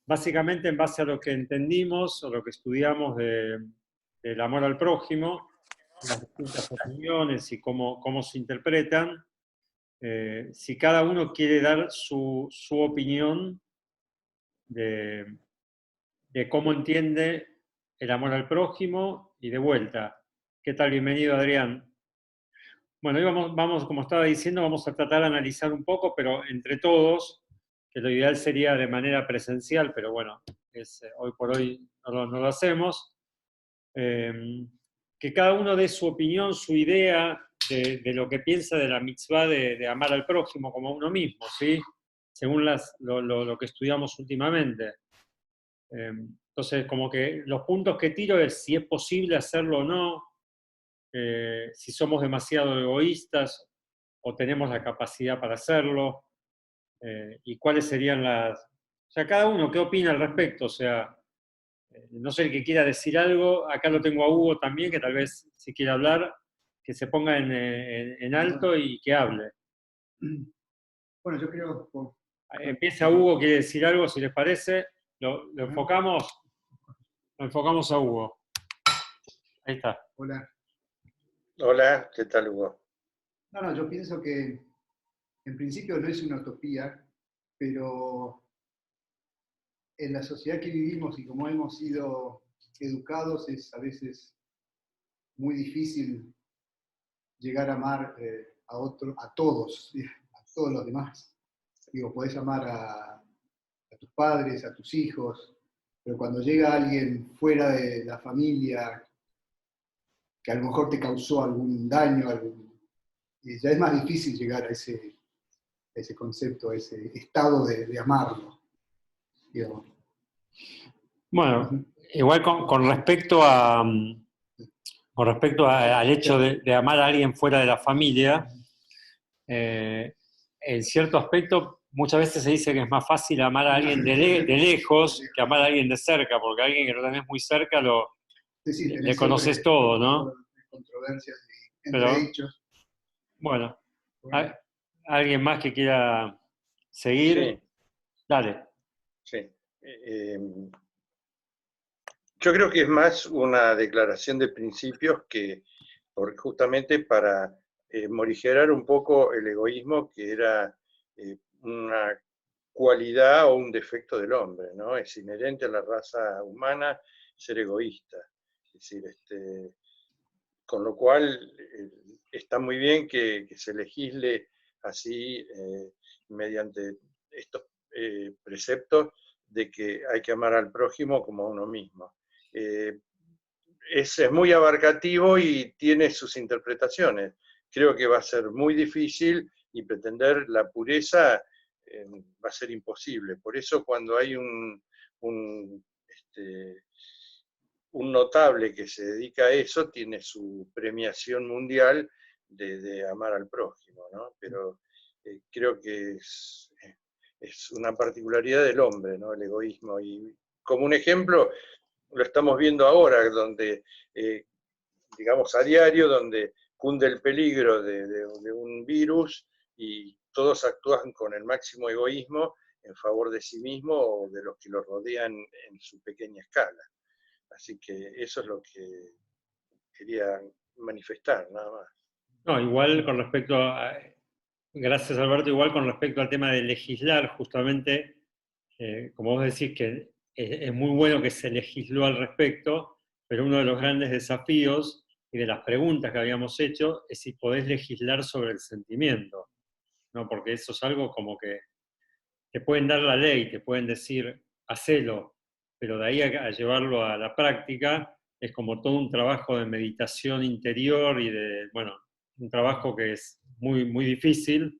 básicamente en base a lo que entendimos o lo que estudiamos del amor al prójimo, las distintas opiniones y cómo se interpretan, si cada uno quiere dar su opinión de, de cómo entiende el amor al prójimo y de vuelta. ¿Qué tal? Bienvenido, Adrián. Bueno, hoy vamos, como estaba diciendo, vamos a tratar de analizar un poco, pero entre todos, que lo ideal sería de manera presencial, pero bueno, hoy por hoy no lo hacemos, que cada uno dé su opinión, su idea de lo que piensa de la mitzvah de amar al prójimo como a uno mismo, ¿sí? Según lo que estudiamos últimamente. Entonces, como que los puntos que tiro es si es posible hacerlo o no, si somos demasiado egoístas o tenemos la capacidad para hacerlo, y cuáles serían las... O sea, cada uno, ¿qué opina al respecto? O sea, no sé el que quiera decir algo, acá lo tengo a Hugo también, que tal vez si quiere hablar, que se ponga en alto y que hable. Bueno, yo creo... Empieza Hugo, quiere decir algo, si les parece. Lo enfocamos? Lo enfocamos a Hugo. Ahí está. Hola. Hola, ¿qué tal, Hugo? No, yo pienso que en principio no es una utopía, pero en la sociedad que vivimos y como hemos sido educados es a veces muy difícil llegar a amar a todos, a todos los demás. Digo, podés amar a tus padres, a tus hijos, pero cuando llega alguien fuera de la familia que a lo mejor te causó algún daño, ya es más difícil llegar a ese concepto, a ese estado de amarlo. Digamos. Bueno, igual con respecto al hecho de amar a alguien fuera de la familia, en cierto aspecto muchas veces se dice que es más fácil amar a alguien de lejos que amar a alguien de cerca, porque a alguien que no tenés muy cerca le conoces todo, ¿no? Controversias entre Pero, dichos. bueno, ¿alguien más que quiera seguir? Sí, Dale. sí. Yo creo que es más una declaración de principios que justamente para morigerar un poco el egoísmo, que era una cualidad o un defecto del hombre, ¿no? Es inherente a la raza humana ser egoísta. Es decir, con lo cual está muy bien que se legisle así mediante estos preceptos de que hay que amar al prójimo como a uno mismo. Es muy abarcativo y tiene sus interpretaciones. Creo que va a ser muy difícil y pretender la pureza va a ser imposible. Por eso cuando hay un notable que se dedica a eso, tiene su premiación mundial de amar al prójimo, ¿no? Pero creo que es una particularidad del hombre, ¿no? El egoísmo. Y como un ejemplo, lo estamos viendo ahora, donde, digamos, a diario, donde cunde el peligro de un virus y todos actúan con el máximo egoísmo en favor de sí mismo o de los que los rodean en su pequeña escala. Así que eso es lo que quería manifestar, nada más. No, igual con respecto a... Gracias, Alberto. Igual con respecto al tema de legislar, justamente, como vos decís que es muy bueno que se legisló al respecto, pero uno de los grandes desafíos y de las preguntas que habíamos hecho es si podés legislar sobre el sentimiento, ¿no? Porque eso es algo como que te pueden dar la ley, te pueden decir, hacelo, pero de ahí a llevarlo a la práctica es como todo un trabajo de meditación interior y de, bueno, un trabajo que es muy difícil,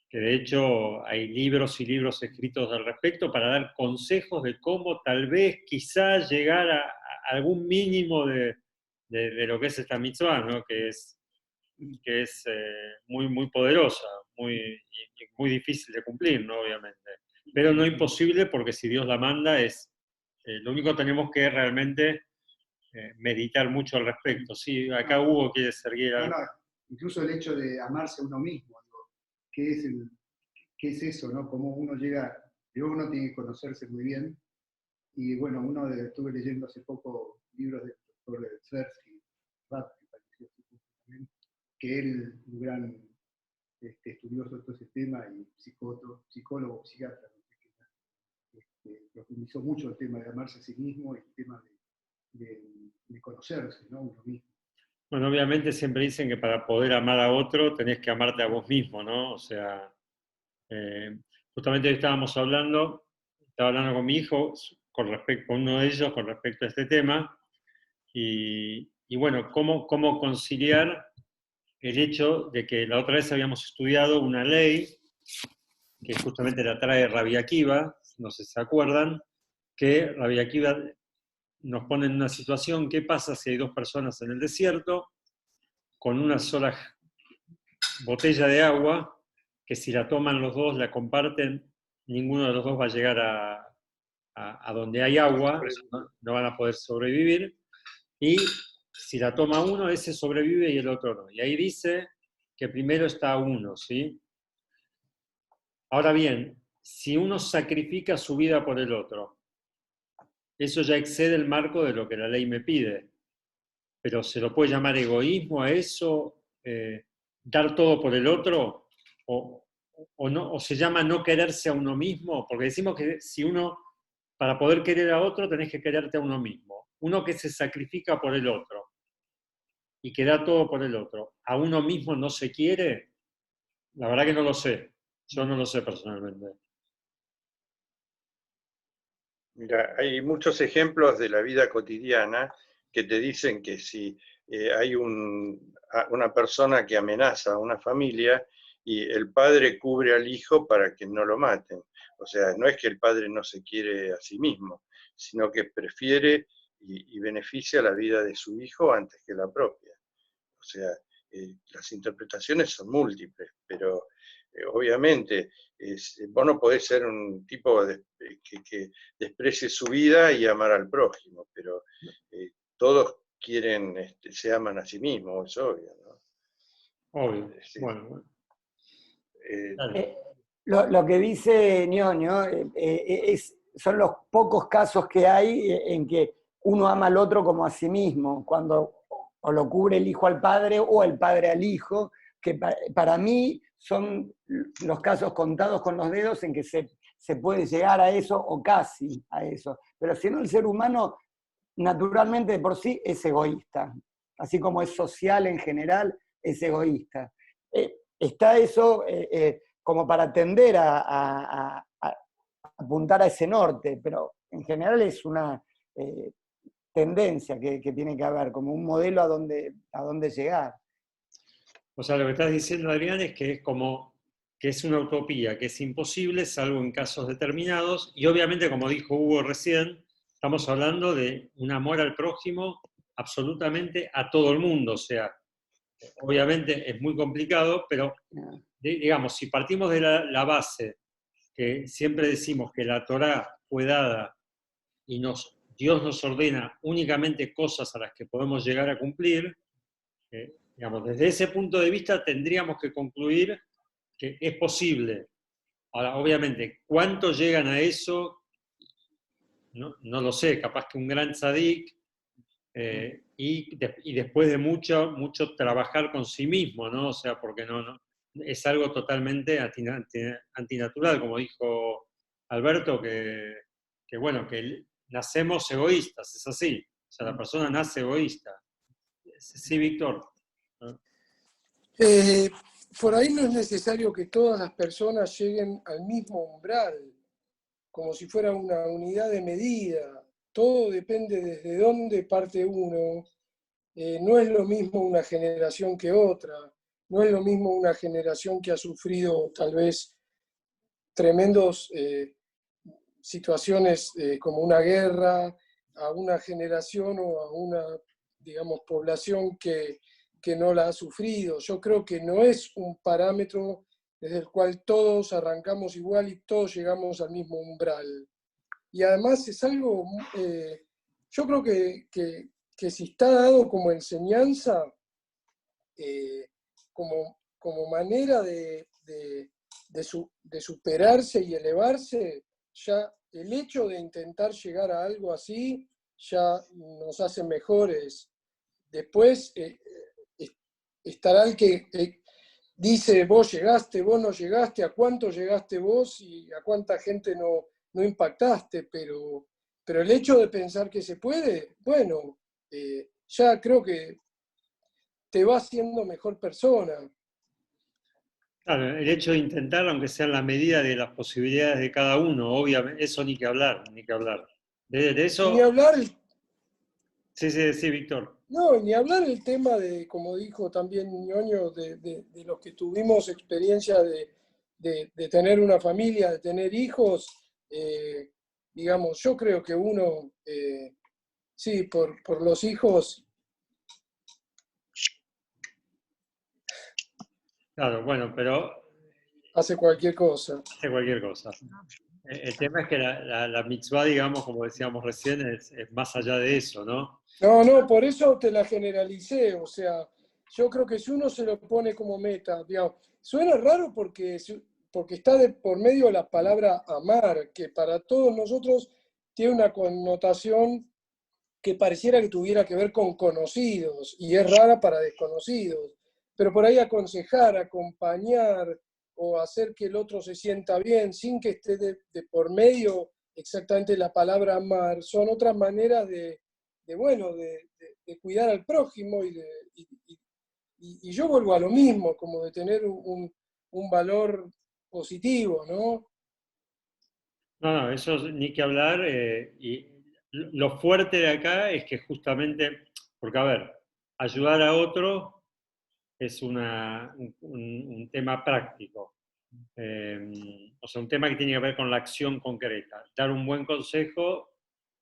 que de hecho hay libros y libros escritos al respecto para dar consejos de cómo tal vez quizás llegar a algún mínimo de lo que es esta mitzvah, ¿no? Que es muy poderosa, muy difícil de cumplir, ¿no? Obviamente. Pero no imposible porque si Dios la manda lo único que tenemos que realmente meditar mucho al respecto. Sí, acá Hugo quiere seguir algo. Incluso el hecho de amarse a uno mismo, digo, ¿qué es eso, no? Cómo uno llega, digo, uno tiene que conocerse muy bien, Y bueno, estuve leyendo hace poco libros del doctor Tversky, que él, un gran estudioso de todo ese tema y psicólogo, psiquiatra, profundizó mucho el tema de amarse a sí mismo y el tema de conocerse, ¿no? Uno mismo. Bueno, obviamente siempre dicen que para poder amar a otro tenés que amarte a vos mismo, ¿no? O sea, justamente hoy estaba hablando con mi hijo, con uno de ellos, con respecto a este tema, y bueno, cómo conciliar el hecho de que la otra vez habíamos estudiado una ley, que justamente la trae Rabbi Akiva, no sé si se acuerdan, que Rabbi Akiva nos pone en una situación: ¿qué pasa si hay dos personas en el desierto con una sola botella de agua, que si la toman los dos, la comparten, ninguno de los dos va a llegar a donde hay agua, no van a poder sobrevivir, y si la toma uno, ese sobrevive y el otro no. Y ahí dice que primero está uno, ¿sí? Ahora bien, si uno sacrifica su vida por el otro, eso ya excede el marco de lo que la ley me pide. Pero ¿se lo puede llamar egoísmo a eso? ¿Dar todo por el otro? ¿O se llama no quererse a uno mismo? Porque decimos que si uno, para poder querer a otro, tenés que quererte a uno mismo. Uno que se sacrifica por el otro y que da todo por el otro, ¿a uno mismo no se quiere? La verdad que no lo sé. Yo no lo sé personalmente. Mira, hay muchos ejemplos de la vida cotidiana que te dicen que si hay una persona que amenaza a una familia y el padre cubre al hijo para que no lo maten. O sea, no es que el padre no se quiere a sí mismo, sino que prefiere y beneficia la vida de su hijo antes que la propia. O sea, las interpretaciones son múltiples, pero obviamente vos no podés ser un tipo que desprecie su vida y amar al prójimo, pero todos quieren, se aman a sí mismos, es obvio, ¿no? Obvio. Sí. Bueno. Lo que dice Ñoño son los pocos casos que hay en que uno ama al otro como a sí mismo, cuando o lo cubre el hijo al padre o el padre al hijo, que para mí son los casos contados con los dedos en que se puede llegar a eso o casi a eso. Pero si no, el ser humano naturalmente de por sí es egoísta, así como es social en general, es egoísta. Está eso como para tender a apuntar a ese norte, pero en general es una tendencia que tiene que haber, como un modelo a dónde llegar. O sea, lo que estás diciendo, Adrián, es que es como que es una utopía, que es imposible, salvo en casos determinados, y obviamente, como dijo Hugo recién, estamos hablando de un amor al prójimo absolutamente a todo el mundo. O sea, obviamente es muy complicado, pero digamos, si partimos de la base que siempre decimos que la Torá fue dada y Dios nos ordena únicamente cosas a las que podemos llegar a cumplir, digamos, desde ese punto de vista tendríamos que concluir que es posible. Ahora, obviamente, ¿cuántos llegan a eso? No lo sé, capaz que un gran tzadik, y después de mucho trabajar con sí mismo, ¿no? O sea, porque no es algo totalmente antinatural, como dijo Alberto, que bueno, que nacemos egoístas, es así. O sea, la persona nace egoísta. Sí, Víctor. Por ahí no es necesario que todas las personas lleguen al mismo umbral, como si fuera una unidad de medida. Todo depende desde dónde parte uno. No es lo mismo una generación que otra. No es lo mismo una generación que ha sufrido tal vez tremendos situaciones como una guerra, a una generación o a una, digamos, población que no la ha sufrido. Yo creo que no es un parámetro desde el cual todos arrancamos igual y todos llegamos al mismo umbral. Y además es algo, yo creo que si está dado como enseñanza, como manera de superarse y elevarse, ya el hecho de intentar llegar a algo así ya nos hace mejores. Después estará el que dice, vos llegaste, vos no llegaste, a cuánto llegaste vos y a cuánta gente no impactaste, pero el hecho de pensar que se puede, bueno, ya creo que te va haciendo mejor persona. Claro, el hecho de intentar, aunque sea en la medida de las posibilidades de cada uno, obviamente, eso ni que hablar, ni que hablar. De Y ni eso, hablar, sí, sí, sí, Víctor. no, ni hablar el tema de, como dijo también Ñoño, de los que tuvimos experiencia de tener una familia, de tener hijos, digamos, yo creo que uno, sí, por los hijos. Claro, bueno, pero Hace cualquier cosa. hace cualquier cosa. El tema es que la mitzvah, digamos, como decíamos recién, es más allá de eso, ¿no? No, por eso te la generalicé, o sea, yo creo que si uno se lo pone como meta, digamos, suena raro porque está por medio de la palabra amar, que para todos nosotros tiene una connotación que pareciera que tuviera que ver con conocidos, y es rara para desconocidos, pero por ahí aconsejar, acompañar o hacer que el otro se sienta bien sin que esté de por medio exactamente la palabra amar, son otras maneras de cuidar al prójimo y yo vuelvo a lo mismo, como de tener un valor positivo, ¿no? No, eso ni que hablar. Y lo fuerte de acá es que justamente, porque a ver, ayudar a otro es un tema práctico. O sea, un tema que tiene que ver con la acción concreta. Dar un buen consejo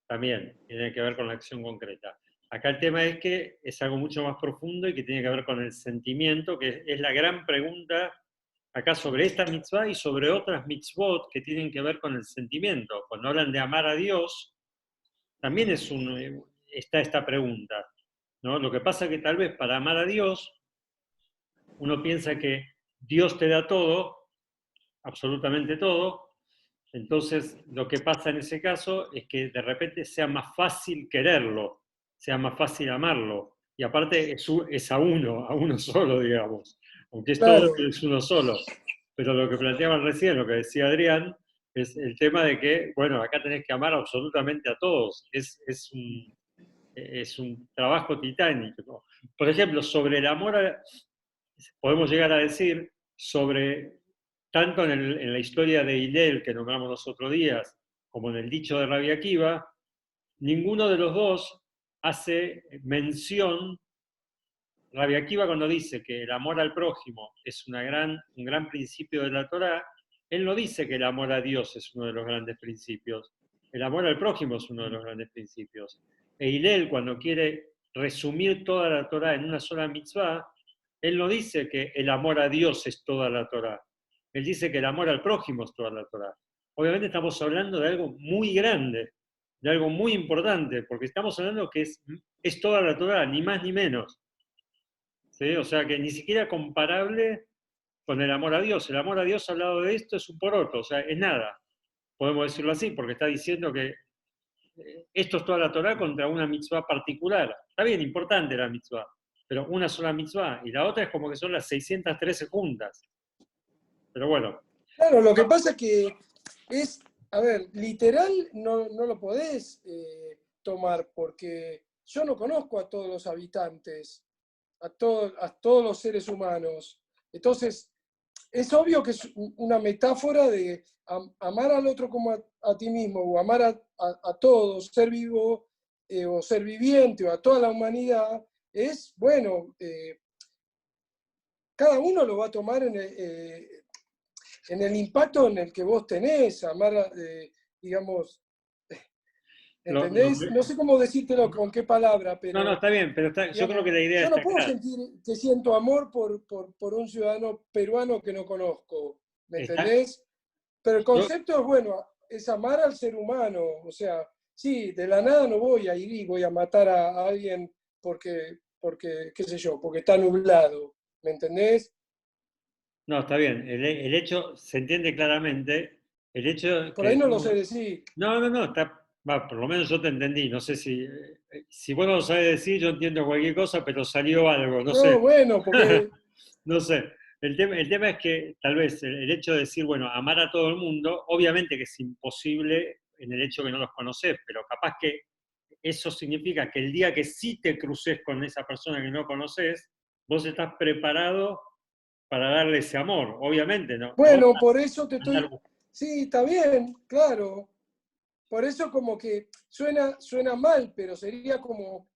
también tiene que ver con la acción concreta. Acá el tema es que es algo mucho más profundo y que tiene que ver con el sentimiento, que es la gran pregunta acá sobre esta mitzvah y sobre otras mitzvot que tienen que ver con el sentimiento. Cuando hablan de amar a Dios, también está esta pregunta, ¿no? Lo que pasa es que tal vez para amar a Dios, uno piensa que Dios te da todo, absolutamente todo. Entonces, lo que pasa en ese caso es que de repente sea más fácil quererlo, sea más fácil amarlo. Y aparte es a uno solo, digamos. Aunque es todo, Claro, es uno solo. Pero lo que planteaban recién, lo que decía Adrián, es el tema de que, bueno, acá tenés que amar absolutamente a todos. Es un trabajo titánico, ¿no? Por ejemplo, sobre el amor, podemos llegar a decir sobre, tanto en la historia de Hillel que nombramos los otros días, como en el dicho de Rabbi Akiva, ninguno de los dos hace mención. Rabbi Akiva, cuando dice que el amor al prójimo es un gran principio de la Torá, él no dice que el amor a Dios es uno de los grandes principios. El amor al prójimo es uno de los grandes principios. E Hillel, cuando quiere resumir toda la Torá en una sola mitzvah, él no dice que el amor a Dios es toda la Torá. Él dice que el amor al prójimo es toda la Torá. Obviamente estamos hablando de algo muy grande, de algo muy importante, porque estamos hablando que es toda la Torá, ni más ni menos. ¿Sí? O sea que ni siquiera comparable con el amor a Dios. El amor a Dios al lado de esto es un poroto, o sea, es nada. Podemos decirlo así, porque está diciendo que esto es toda la Torá contra una mitzvah particular. Está bien, importante la mitzvah, pero una sola mitzvah, y la otra es como que son las 613 juntas. Pero bueno. claro, lo que pasa es que es, a ver, literal no lo podés tomar porque yo no conozco a todos los habitantes, a todos los seres humanos. Entonces, es obvio que es una metáfora de amar al otro como a ti mismo, o amar a todos, ser vivo o ser viviente, o a toda la humanidad, es, bueno, cada uno lo va a tomar en el impacto en el que vos tenés, amar, digamos, ¿entendés? No sé cómo decírtelo con qué palabra, No, pero está bien, pero yo creo digamos, que la idea yo no está puedo clara. sentir que siento amor por un ciudadano peruano que no conozco, ¿me Está, entendés? Pero el yo, concepto es, bueno, es amar al ser humano, o sea, sí, de la nada no voy a ir y voy a matar a alguien qué sé yo, porque está nublado, ¿me entendés? no, está bien. El hecho se entiende claramente. el hecho Por que ahí no lo decimos- sé decir. No, por lo menos yo te entendí. No sé si vos no lo sabés decir, yo entiendo cualquier cosa, pero salió algo, no sé. No, bueno, porque No sé. El tema es que tal vez el hecho de decir, bueno, amar a todo el mundo, obviamente que es imposible en el hecho que no los conoces, pero capaz que eso significa que el día que sí te cruces con esa persona que no conoces, vos estás preparado para darle ese amor, obviamente, ¿no? No vas bueno, por eso te a andar estoy... Sí, está bien, claro. Por eso como que suena mal, pero sería como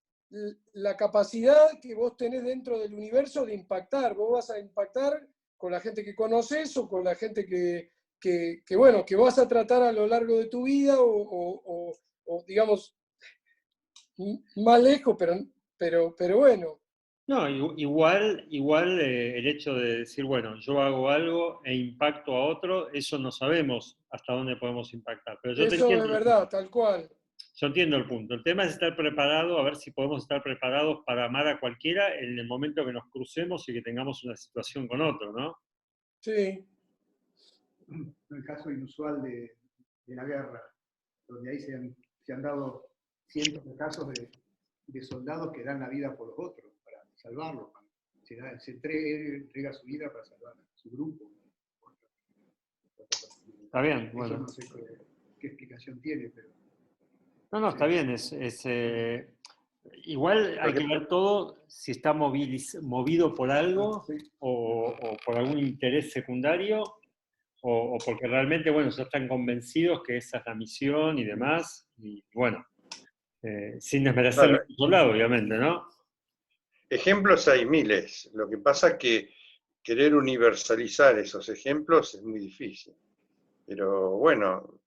la capacidad que vos tenés dentro del universo de impactar. Vos vas a impactar con la gente que conoces o con la gente bueno, que vas a tratar a lo largo de tu vida o digamos, más lejos, pero bueno. No, igual el hecho de decir, bueno, yo hago algo e impacto a otro, eso no sabemos hasta dónde podemos impactar. Pero yo te Eso es entiendo el punto. verdad, tal cual. Yo entiendo el punto. El tema es estar preparado, a ver si podemos estar preparados para amar a cualquiera en el momento que nos crucemos y que tengamos una situación con otro, ¿no? Sí. El caso inusual de la guerra, donde ahí se han dado cientos de casos de soldados que dan la vida por los otros, para salvarlos. Se entrega su vida para salvar a su grupo. Está bien, Eso bueno. no sé qué explicación tiene, pero No, está bien. Igual hay que ver todo si está movido por algo sí. o por algún interés secundario o porque realmente, bueno, ya están convencidos que esa es la misión y demás. Y bueno, sin desmerecer Claro, el otro lado, obviamente, ¿no? ejemplos hay miles. Lo que pasa es que querer universalizar esos ejemplos es muy difícil. Pero bueno,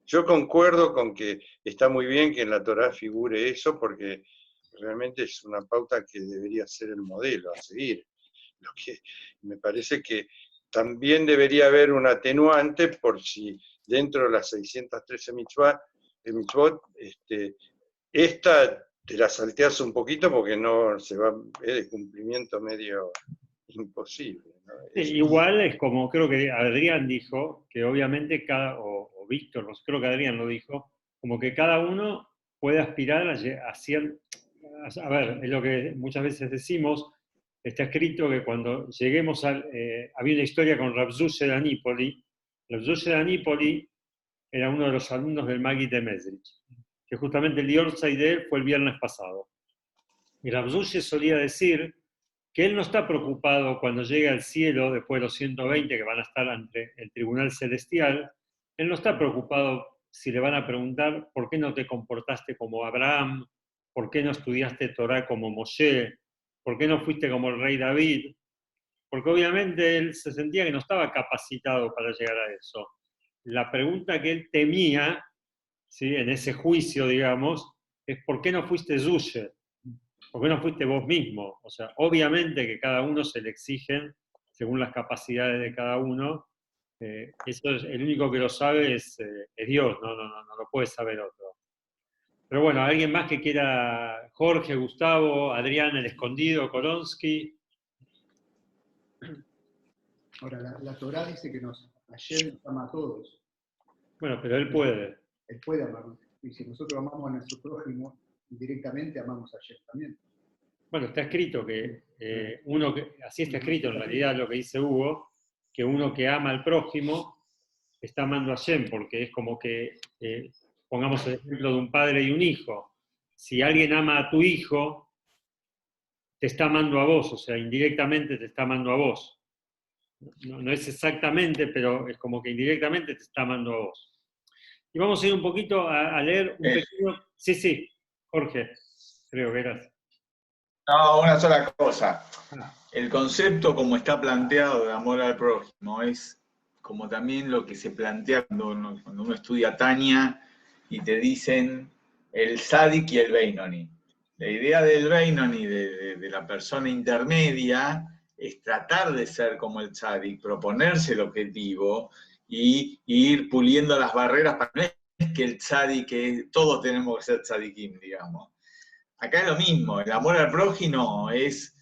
yo concuerdo con que está muy bien que en la Torá figure eso porque realmente es una pauta que debería ser el modelo a seguir. Lo que me parece que también debería haber un atenuante por si dentro de las 613 mitzvot, esta te la salteas un poquito porque no se va, es de cumplimiento medio imposible, ¿no? Sí, igual es como creo que Adrián dijo, que obviamente o Víctor, creo que Adrián lo dijo, como que cada uno puede aspirar a ver, es lo que muchas veces decimos, está escrito que cuando lleguemos había una historia con Rav Zushe de Anípoli. Rav Zushe de Anípoli era uno de los alumnos del Maggid de Mesrich, que justamente el Yortzeit de él fue el viernes pasado. Y Rav Zushe solía decir que él no está preocupado cuando llegue al cielo, después de los 120 que van a estar ante el tribunal celestial, él no está preocupado si le van a preguntar por qué no te comportaste como Abraham, por qué no estudiaste Torah como Moshe, por qué no fuiste como el rey David, porque obviamente él se sentía que no estaba capacitado para llegar a eso. La pregunta que él temía, ¿sí?, en ese juicio, digamos, es ¿por qué no fuiste Zushe? ¿Por qué no fuiste vos mismo? O sea, obviamente que cada uno se le exigen según las capacidades de cada uno. Eso es, el único que lo sabe es Dios, no lo puede saber otro. Pero bueno, alguien más que quiera, Jorge, Gustavo, Adrián, el escondido, Koronsky. Ahora, la Torá dice que Hashem nos ama a todos. Bueno, pero él puede. Él puede amarnos. Y si nosotros amamos a nuestro prójimo, directamente amamos a Hashem también. Bueno, está escrito que así está escrito en realidad lo que dice Hugo, que uno que ama al prójimo está amando a Hashem, porque es como que, pongamos el ejemplo de un padre y un hijo. Si alguien ama a tu hijo, te está amando a vos, o sea, indirectamente te está amando a vos. No es exactamente, pero es como que indirectamente te está amando a vos. Y vamos a ir un poquito a leer un pequeño... Sí, Jorge, creo que eras. No, una sola cosa. El concepto como está planteado de amor al prójimo es como también lo que se plantea cuando uno estudia Tania y te dicen el Sadik y el Beinoni. La idea del Beinoni, de la persona intermedia, es tratar de ser como el Sadik, proponerse el objetivo y ir puliendo las barreras para no es que el Sadik, que todos tenemos que ser Tzadikim, digamos. Acá es lo mismo, el amor al prójimo es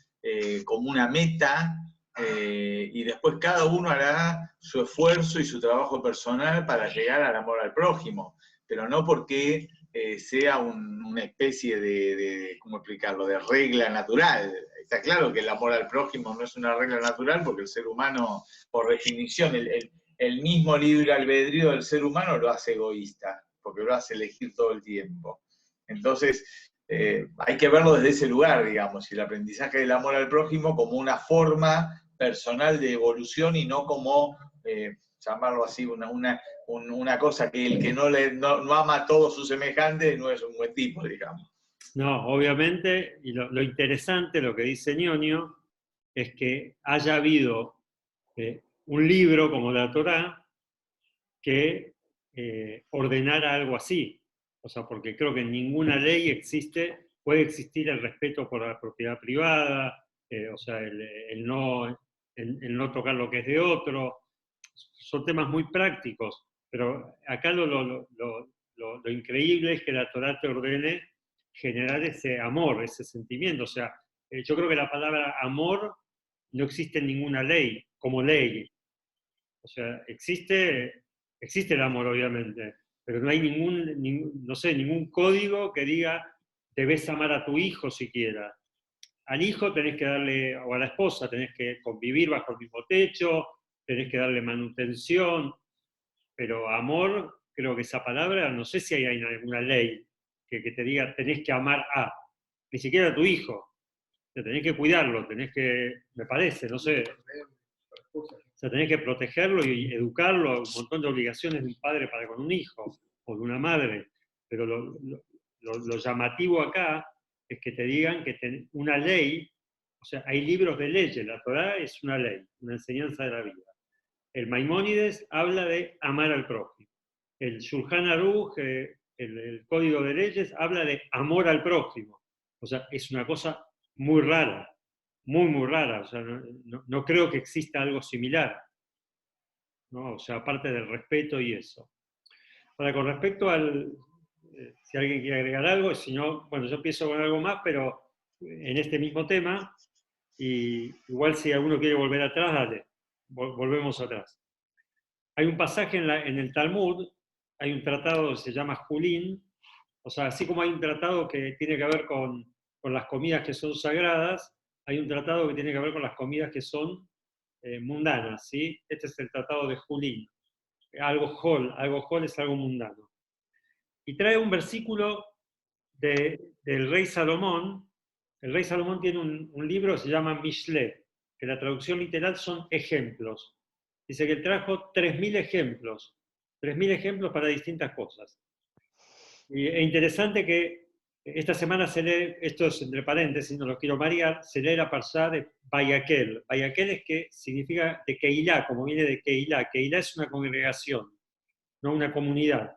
como una meta y después cada uno hará su esfuerzo y su trabajo personal para llegar al amor al prójimo, pero no porque sea una especie de, ¿cómo explicarlo?, de regla natural. Está claro que el amor al prójimo no es una regla natural porque el ser humano, por definición, el mismo libre albedrío del ser humano lo hace egoísta, porque lo hace elegir todo el tiempo. Entonces, hay que verlo desde ese lugar, digamos, y el aprendizaje del amor al prójimo como una forma personal de evolución y no como, llamarlo así, una cosa que el que no ama a todos sus semejantes no es un buen tipo, digamos. No, obviamente, y lo interesante, lo que dice Ñoño, es que haya habido un libro como la Torá que ordenara algo así. O sea, porque creo que en ninguna ley puede existir el respeto por la propiedad privada, o sea, el no tocar lo que es de otro. Son temas muy prácticos, pero acá lo increíble es que la Torá te ordene generar ese amor, ese sentimiento. O sea, yo creo que la palabra amor no existe en ninguna ley, como ley. O sea, existe el amor, obviamente, pero no hay ningún código que diga debes amar a tu hijo siquiera. Al hijo tenés que darle, o a la esposa tenés que convivir bajo el mismo techo, tenés que darle manutención, pero amor, creo que esa palabra, no sé si hay alguna ley que te diga tenés que amar a, ni siquiera a tu hijo. Tenés que cuidarlo, me parece, no sé. O sea, tenés que protegerlo y educarlo, un montón de obligaciones de un padre para con un hijo, o de una madre. Pero lo llamativo acá es que te digan que una ley, o sea, hay libros de leyes, la Torá es una ley, una enseñanza de la vida. El Maimónides habla de amar al prójimo. El Shulchan Aruch, el Código de Leyes, habla de amor al prójimo. O sea, es una cosa muy rara, muy, muy rara. O sea, no creo que exista algo similar, ¿no? O sea, aparte del respeto y eso. Ahora, con respecto si alguien quiere agregar algo, si no, bueno, yo empiezo con algo más, pero en este mismo tema, y igual si alguno quiere volver atrás, dale, volvemos atrás. Hay un pasaje en el Talmud, hay un tratado que se llama Julín, o sea, así como hay un tratado que tiene que ver con las comidas que son sagradas, hay un tratado que tiene que ver con las comidas que son mundanas, ¿sí? Este es el tratado de Julín. Algo hol es algo mundano. Y trae un versículo del rey Salomón. El rey Salomón tiene un libro que se llama Mishle, que la traducción literal son ejemplos. Dice que trajo 3.000 ejemplos. 3.000 ejemplos para distintas cosas. Y es interesante que esta semana se lee, esto es entre paréntesis, no lo quiero marear, se lee la parsá de Vayaquel. Vayaquel es que significa de Keilah, como viene de Keilah. Keilah es una congregación, no una comunidad.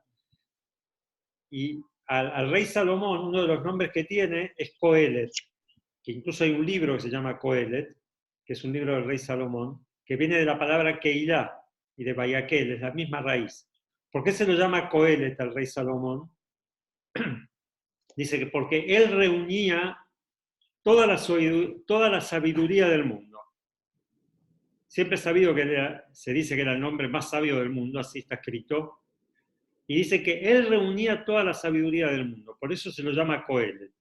Y al rey Salomón, uno de los nombres que tiene es Coelet, que incluso hay un libro que se llama Coelet, que es un libro del rey Salomón, que viene de la palabra Keilah y de Vayaquel, es la misma raíz. ¿Por qué se lo llama Coelet al rey Salomón? Dice que porque él reunía toda la sabiduría del mundo. Siempre he sabido que se dice que era el hombre más sabio del mundo, así está escrito. Y dice que él reunía toda la sabiduría del mundo. Por eso se lo llama Coelet.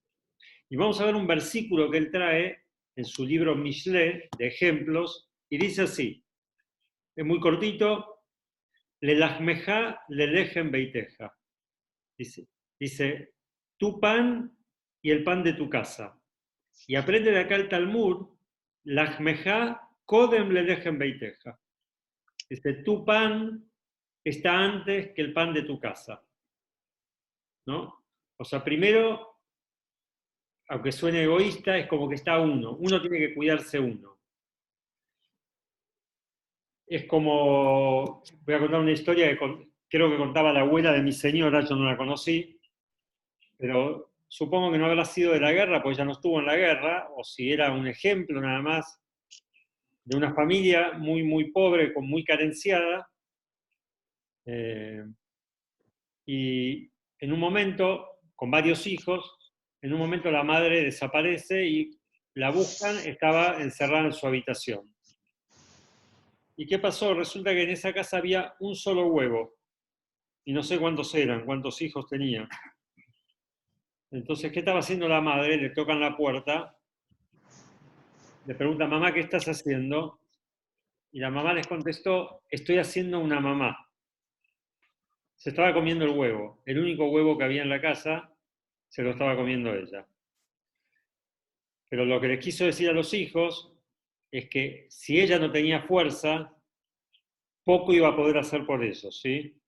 Y vamos a ver un versículo que él trae en su libro Mishle, de ejemplos, y dice así, es muy cortito, Lelachmeja lelejem beiteja. Dice, tu pan y el pan de tu casa. Y aprende de acá el Talmud, Lachmeja kodem lelejem beiteja. Dice, tu pan está antes que el pan de tu casa. ¿No? O sea, primero, aunque suene egoísta, es como que está uno. Uno tiene que cuidarse uno. Es como, voy a contar una historia que creo que contaba la abuela de mi señora, yo no la conocí, pero supongo que no habrá sido de la guerra, porque ella no estuvo en la guerra, o si era un ejemplo nada más de una familia muy, muy pobre, muy carenciada, y en un momento, con varios hijos, en un momento la madre desaparece y la buscan, estaba encerrada en su habitación. ¿Y qué pasó? Resulta que en esa casa había un solo huevo. Y no sé cuántos eran, cuántos hijos tenía. Entonces, ¿qué estaba haciendo la madre? Le tocan la puerta, le pregunta, mamá, ¿qué estás haciendo? Y la mamá les contestó, estoy haciendo una mamá. Se estaba comiendo el huevo. El único huevo que había en la casa se lo estaba comiendo ella. Pero lo que les quiso decir a los hijos es que si ella no tenía fuerza, poco iba a poder hacer por ellos, ¿sí?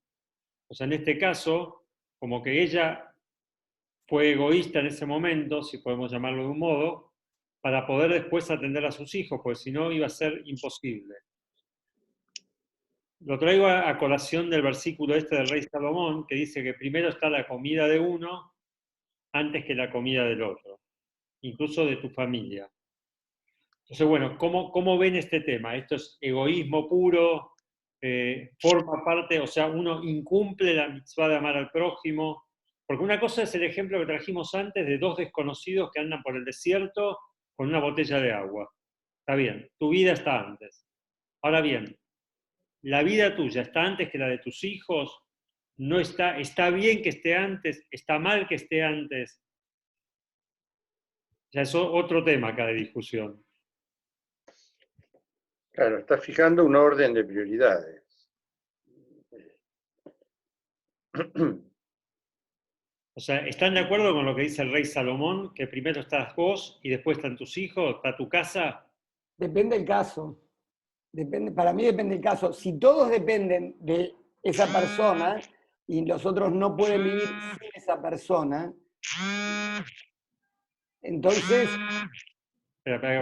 O sea, en este caso, como que ella fue egoísta en ese momento, si podemos llamarlo de un modo, para poder después atender a sus hijos, porque si no iba a ser imposible. Lo traigo a colación del versículo este del rey Salomón, que dice que primero está la comida de uno antes que la comida del otro, incluso de tu familia. Entonces, bueno, ¿cómo ven este tema? ¿Esto es egoísmo puro? ¿Forma parte, o sea, uno incumple la mitzvah de amar al prójimo? Porque una cosa es el ejemplo que trajimos antes de dos desconocidos que andan por el desierto con una botella de agua. Está bien, tu vida está antes. Ahora bien, la vida tuya está antes que la de tus hijos, no está bien que esté antes, está mal que esté antes. Ya es otro tema acá de discusión. Claro, está fijando un orden de prioridades. O sea, ¿están de acuerdo con lo que dice el rey Salomón, que primero estás vos y después están tus hijos, está tu casa? Depende del caso. Depende, para mí depende del caso. Si todos dependen de esa persona y los otros no pueden vivir sin esa persona, entonces, Espera, que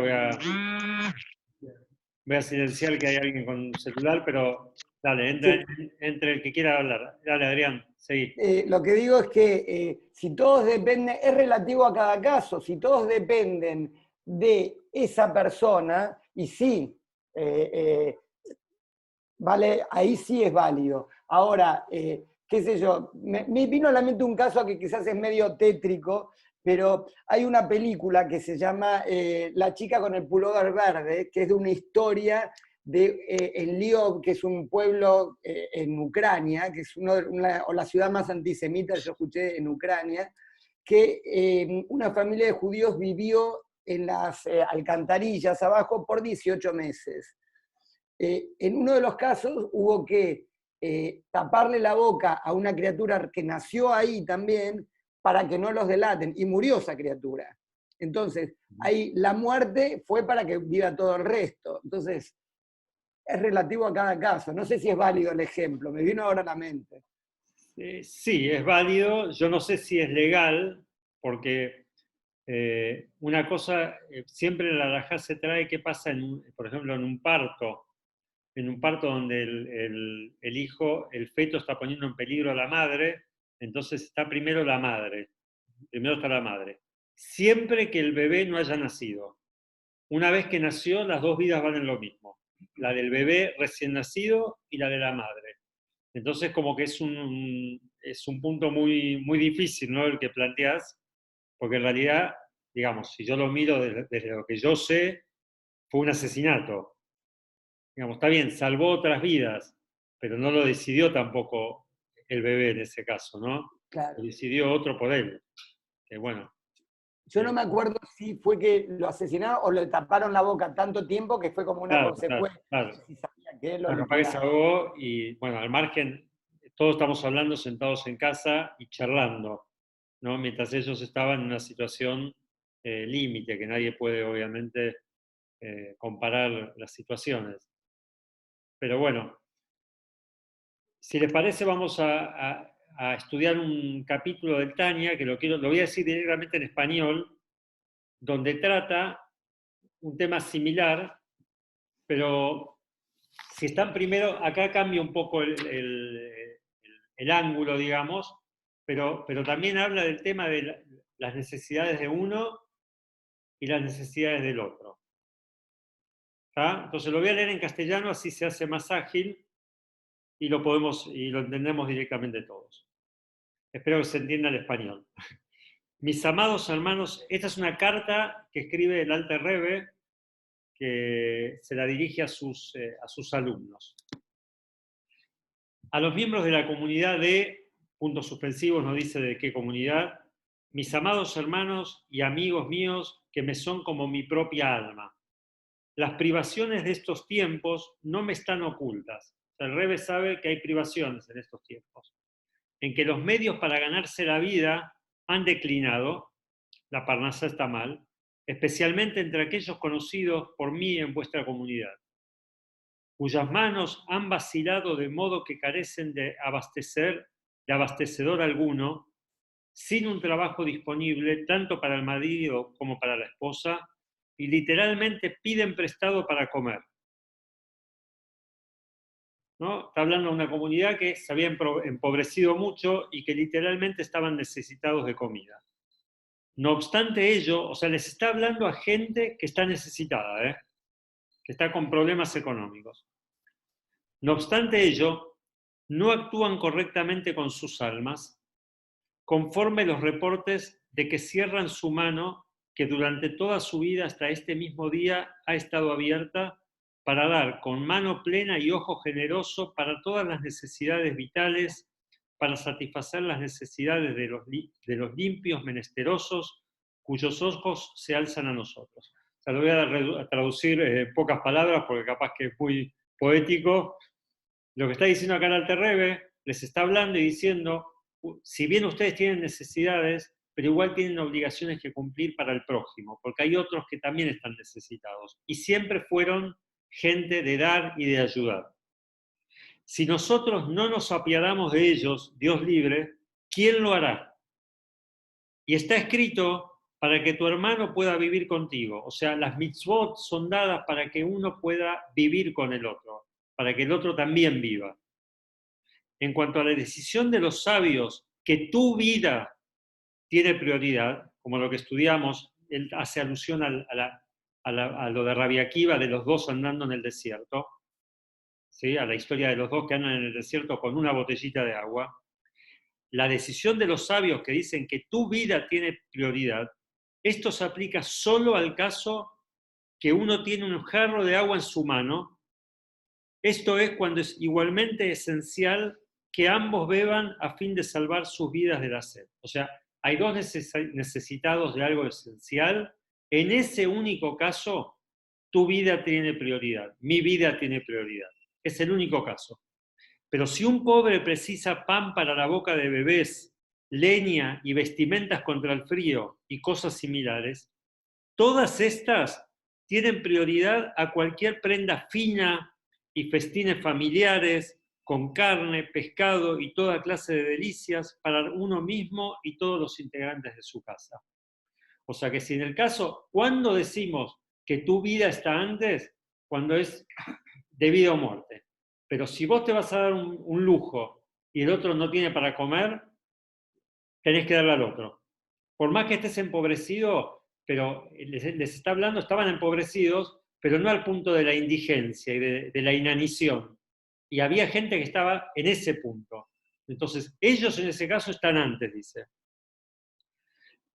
voy a silenciar que hay alguien con un celular, pero dale, sí, entre el que quiera hablar. Dale, Adrián, seguí. lo que digo es que si todos dependen, es relativo a cada caso, si todos dependen de esa persona, y sí, vale, ahí sí es válido. Ahora, qué sé yo, me vino a la mente un caso que quizás es medio tétrico, pero hay una película que se llama La chica con el pullover verde, que es de una historia de en Liov, que es un pueblo en Ucrania, que es o la ciudad más antisemita que yo escuché en Ucrania, que una familia de judíos vivió en las alcantarillas abajo por 18 meses. En uno de los casos hubo que taparle la boca a una criatura que nació ahí también para que no los delaten, y murió esa criatura. Entonces, ahí la muerte fue para que viva todo el resto. Entonces, es relativo a cada caso. No sé si es válido el ejemplo, me vino ahora a la mente. Sí, es válido. Yo no sé si es legal, porque una cosa, siempre en la halajá se trae qué pasa, por ejemplo, en un parto donde el hijo, el feto está poniendo en peligro a la madre, entonces está primero la madre. Primero está la madre. Siempre que el bebé no haya nacido. Una vez que nació, las dos vidas valen lo mismo. La del bebé recién nacido y la de la madre. Entonces, como que es un punto muy, muy difícil, ¿no? El que planteas, porque en realidad, digamos, si yo lo miro desde lo que yo sé, fue un asesinato. Digamos, está bien, salvó otras vidas, pero no lo decidió tampoco el bebé en ese caso, ¿no? Claro. Lo decidió otro por él. Que bueno. Yo no me acuerdo si fue que lo asesinaron o le taparon la boca tanto tiempo que fue como una Claro, consecuencia. claro. No sé si sabía que lo Capaz que se liquidaron. ahogó y, bueno, al margen, todos estamos hablando sentados en casa y charlando, ¿no? Mientras ellos estaban en una situación límite, que nadie puede, obviamente, comparar las situaciones. Pero bueno, si les parece, vamos a estudiar un capítulo del Tania, que lo voy a decir directamente en español, donde trata un tema similar, pero si están primero, acá cambia un poco el ángulo, digamos, pero también habla del tema de las necesidades de uno y las necesidades del otro. ¿Está? Entonces lo voy a leer en castellano, así se hace más ágil y lo entendemos directamente todos. Espero que se entienda el español. Mis amados hermanos, esta es una carta que escribe el Alter Rebbe que se la dirige a sus alumnos. A los miembros de la comunidad de, puntos suspensivos, no dice de qué comunidad, mis amados hermanos y amigos míos que me son como mi propia alma. Las privaciones de estos tiempos no me están ocultas. O sea, el Rebbe sabe que hay privaciones en estos tiempos, en que los medios para ganarse la vida han declinado, la parnasá está mal, especialmente entre aquellos conocidos por mí en vuestra comunidad, cuyas manos han vacilado de modo que carecen de abastecedor alguno, sin un trabajo disponible tanto para el marido como para la esposa, y literalmente piden prestado para comer. ¿No? Está hablando de una comunidad que se había empobrecido mucho y que literalmente estaban necesitados de comida. No obstante ello, o sea, les está hablando a gente que está necesitada, que está con problemas económicos. No obstante ello, no actúan correctamente con sus almas, conforme los reportes de que cierran su mano, que durante toda su vida hasta este mismo día ha estado abierta, para dar con mano plena y ojo generoso para todas las necesidades vitales, para satisfacer las necesidades de los limpios menesterosos, cuyos ojos se alzan a nosotros. O sea, lo voy a traducir en pocas palabras, porque capaz que es muy poético. Lo que está diciendo acá el Alter Rebbe, les está hablando y diciendo, si bien ustedes tienen necesidades, pero igual tienen obligaciones que cumplir para el prójimo, porque hay otros que también están necesitados. Y siempre fueron gente de dar y de ayudar. Si nosotros no nos apiadamos de ellos, Dios libre, ¿quién lo hará? Y está escrito para que tu hermano pueda vivir contigo. O sea, las mitzvot son dadas para que uno pueda vivir con el otro, para que el otro también viva. En cuanto a la decisión de los sabios, que tu vida tiene prioridad, como lo que estudiamos, él hace alusión a lo de Rabbi Akiva, de los dos andando en el desierto, ¿sí? A la historia de los dos que andan en el desierto con una botellita de agua. La decisión de los sabios que dicen que tu vida tiene prioridad, esto se aplica solo al caso que uno tiene un jarro de agua en su mano. Esto es cuando es igualmente esencial que ambos beban a fin de salvar sus vidas de la sed. O sea, hay dos necesitados de algo esencial. En ese único caso, tu vida tiene prioridad, mi vida tiene prioridad. Es el único caso. Pero si un pobre precisa pan para la boca de bebés, leña y vestimentas contra el frío y cosas similares, todas estas tienen prioridad a cualquier prenda fina y festines familiares, con carne, pescado y toda clase de delicias para uno mismo y todos los integrantes de su casa. O sea que si en el caso, ¿cuándo decimos que tu vida está antes? Cuando es de vida o muerte. Pero si vos te vas a dar un lujo y el otro no tiene para comer, tenés que darle al otro. Por más que estés empobrecido, pero les está hablando, estaban empobrecidos, pero no al punto de la indigencia y de la inanición. Y había gente que estaba en ese punto. Entonces, ellos en ese caso están antes, dice.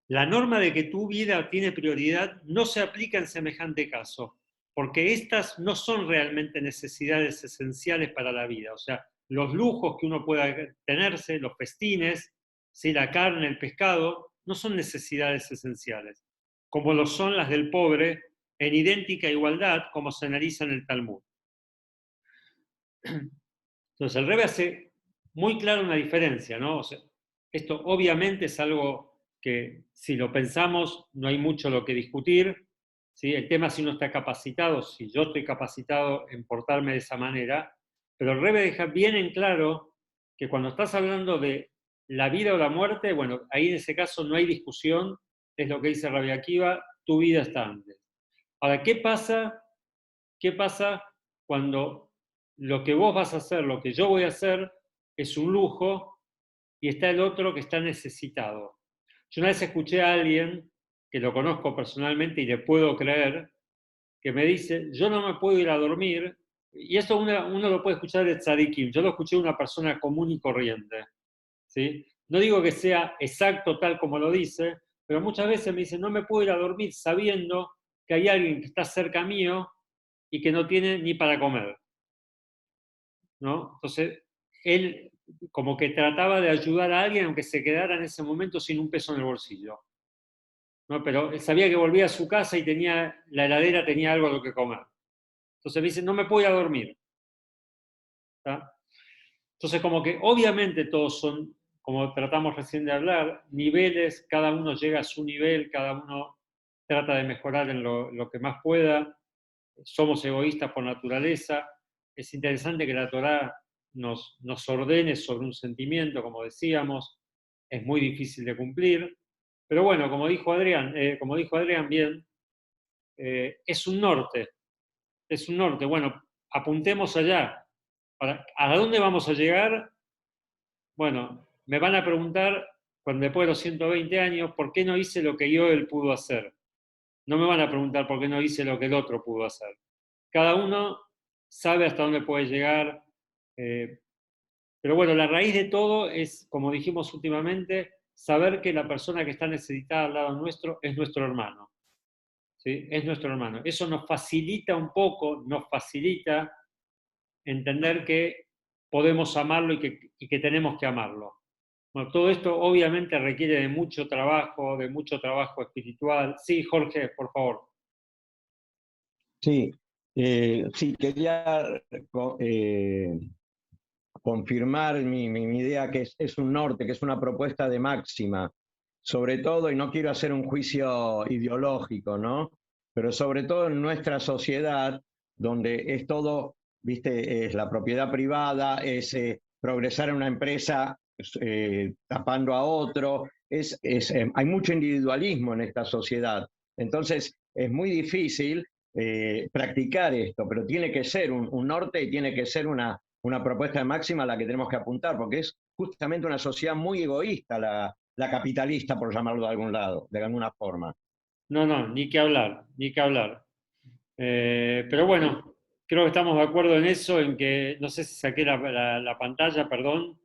La norma de que tu vida tiene prioridad no se aplica en semejante caso, porque estas no son realmente necesidades esenciales para la vida. O sea, los lujos que uno pueda tenerse, los festines, ¿sí? La carne, el pescado, no son necesidades esenciales, como lo son las del pobre, en idéntica igualdad como se analiza en el Talmud. Entonces, el Rebbe hace muy clara una diferencia, ¿no? O sea, esto obviamente es algo que, si lo pensamos, no hay mucho lo que discutir, ¿sí? El tema es si uno está capacitado, si yo estoy capacitado en portarme de esa manera, pero el Rebbe deja bien en claro que cuando estás hablando de la vida o la muerte, bueno, ahí en ese caso no hay discusión, es lo que dice Rabbi Akiva, tu vida está antes. Ahora, ¿qué pasa cuando lo que vos vas a hacer, lo que yo voy a hacer, es un lujo y está el otro que está necesitado? Yo una vez escuché a alguien, que lo conozco personalmente y le puedo creer, que me dice, yo no me puedo ir a dormir, y esto uno lo puede escuchar de tzadikim, yo lo escuché de una persona común y corriente, ¿sí? No digo que sea exacto tal como lo dice, pero muchas veces me dice, no me puedo ir a dormir sabiendo que hay alguien que está cerca mío y que no tiene ni para comer, ¿no? Entonces, él como que trataba de ayudar a alguien aunque se quedara en ese momento sin un peso en el bolsillo, ¿no? Pero él sabía que volvía a su casa y la heladera tenía algo a lo que comer. Entonces me dice, no me puedo ir a dormir. ¿Tá? Entonces, como que obviamente todos son, como tratamos recién de hablar, niveles, cada uno llega a su nivel, cada uno trata de mejorar en lo que más pueda. Somos egoístas por naturaleza. Es interesante que la Torá nos ordene sobre un sentimiento, como decíamos, es muy difícil de cumplir. Pero bueno, como dijo Adrián bien, es un norte, es un norte. Bueno, apuntemos allá. ¿A dónde vamos a llegar? Bueno, me van a preguntar, cuando después de los 120 años, ¿por qué no hice lo que yo él pudo hacer? No me van a preguntar por qué no hice lo que el otro pudo hacer. Cada uno sabe hasta dónde puede llegar, pero bueno, la raíz de todo es, como dijimos últimamente, saber que la persona que está necesitada al lado nuestro es nuestro hermano. ¿Sí? Es nuestro hermano. Eso nos facilita un poco, nos facilita entender que podemos amarlo y que tenemos que amarlo. Bueno, todo esto obviamente requiere de mucho trabajo espiritual. Sí, Jorge, por favor. Sí, sí, quería confirmar mi idea que es un norte, que es una propuesta de máxima, sobre todo, y no quiero hacer un juicio ideológico, ¿no? Pero sobre todo en nuestra sociedad, donde es todo, viste, es la propiedad privada, es progresar en una empresa tapando a otro, hay mucho individualismo en esta sociedad. Entonces, es muy difícil practicar esto, pero tiene que ser un norte y tiene que ser una propuesta de máxima a la que tenemos que apuntar, porque es justamente una sociedad muy egoísta, la capitalista, por llamarlo de algún lado, de alguna forma. No, ni que hablar, ni que hablar. Pero bueno, creo que estamos de acuerdo en eso, en que, no sé si saqué la pantalla, perdón.